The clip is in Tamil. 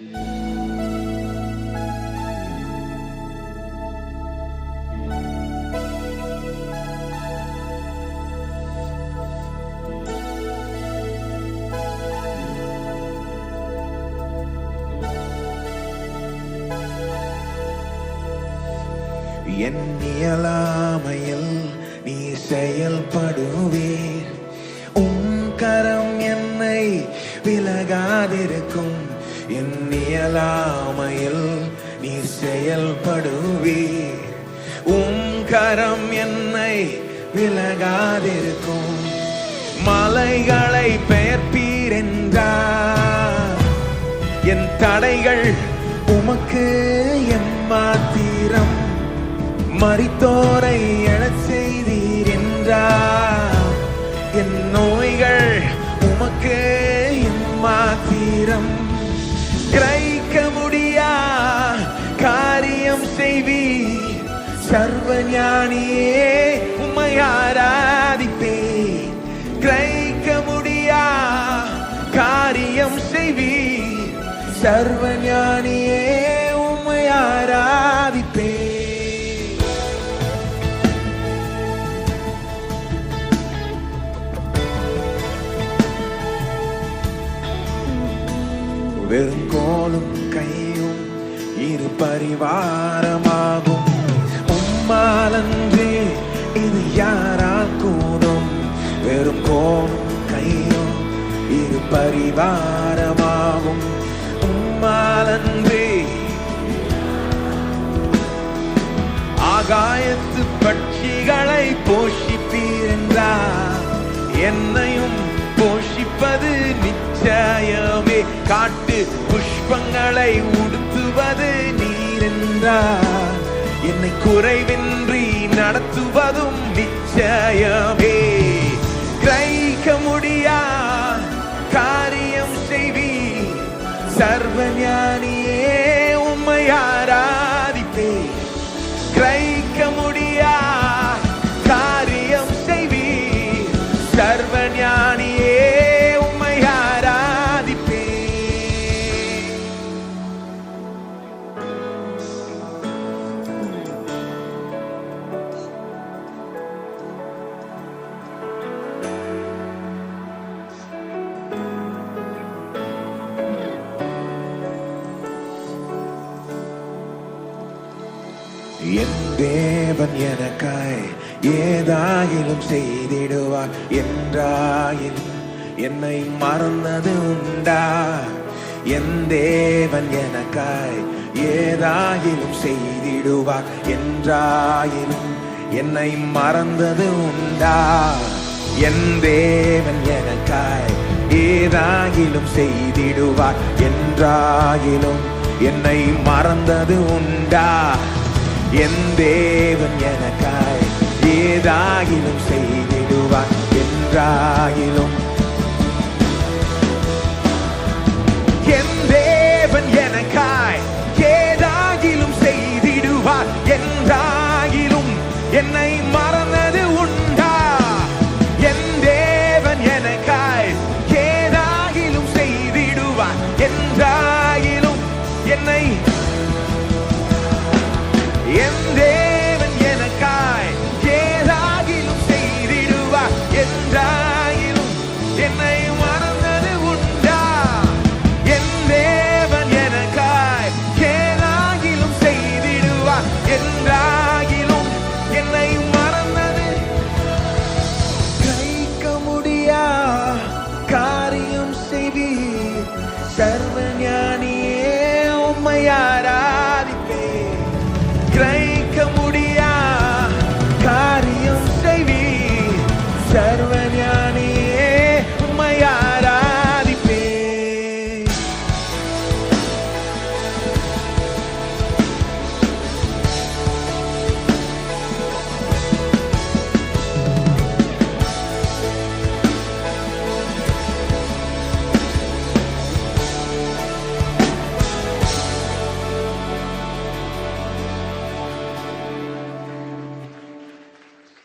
என் இயலாமையில் நீ செயல்படுவீர். கரம் என்னை விலகாதிருக்கும். என் இயலாமையில் நீ செயல்படுவீர். கரம் என்னை விலகாதிருக்கும். மலைகளை பெயர்ப்பீர் என்றார். என் தடைகள் உமக்கு எம்மாத்திரம். மரித்தோரை எழச் செய்தீர் என்றார். என் நோய்கள் உமக்கு எம்மாத்திரம். கிரகிக்க முடியா காரியம் செய்வீர். சர்வஞானியே உம்மை ஆராதிப்பேன். கிரகிக்க முடியா காரியம் செய்வீர். சர்வஞானியே உம்மை ஆராதிப்பேன். வெறுங்கோலும் கையும் இரு பரிவாரமாகும். உம்மாலன்றே இது யாரால் கூடும். வெறும் கோலும் கையும் இரு பரிவாரமாகும். உம்மாலன்றே. ஆகாயத்து பட்சிகளை போஷிப்பீர் என்றார். என்னையும் போஷிப்பது நிச்சயமே. காட்டு புஷ்பங்களை உடுத்துவது நீர் என்றார். என்னை குறைவின்றி நடத்துவதும் நிச்சயமே. கிரகிக்க முடியா காரியம் செய்வீர். சர்வஞானியே உம்மை ஆராதிப்பேன். கிரகிக்க முடியா காரியம் செய்வீர். சர்வஞானியே உம்மை ஆராதிப்பேன். என் தேவன் எனக்காய் ஏதாயிலும் செய்திடுவார் என்றாயினும் என்னை மறந்தது உண்டா? என் தேவன் எனக்காய் ஏதாயிலும் செய்திடுவார் என்றாயினும் என்னை மறந்தது உண்டா? என் தேவன் எனக்காய் ஏதாயிலும் செய்திடுவார் என்றாயிலும் என்னை மறந்தது உண்டா? என் தேவன் எனக்காய் ஏதாயிலும் செய்திடுவார் என்றாயிலும் என் தேவன் எனக்காய் ஏதாயிலும் செய்திடுவார் என்றாயிலும் என்னை மறந்தது உண்டா? என் தேவன் எனக்காய் ஏதாயிலும் செய்திடுவார் என்றாயிலும் என்னை என் தேவன் எனக்காய் ஏதாகிலும் செய்திடுவார் என்றாயிலும் என்னை மறந்தது உண்டா? என் தேவன் எனக்காய் ஏதாகிலும் செய்திடுவார் என்றாயிலும் என்னை மறந்தது. கிரகிக்க முடியா காரியம் செய்வீர். சர்வஞானியே உம்மை ஆராதிப்பேன். கிரகிக்க முடியா காரியம் செய்வீர். சர்வஞானி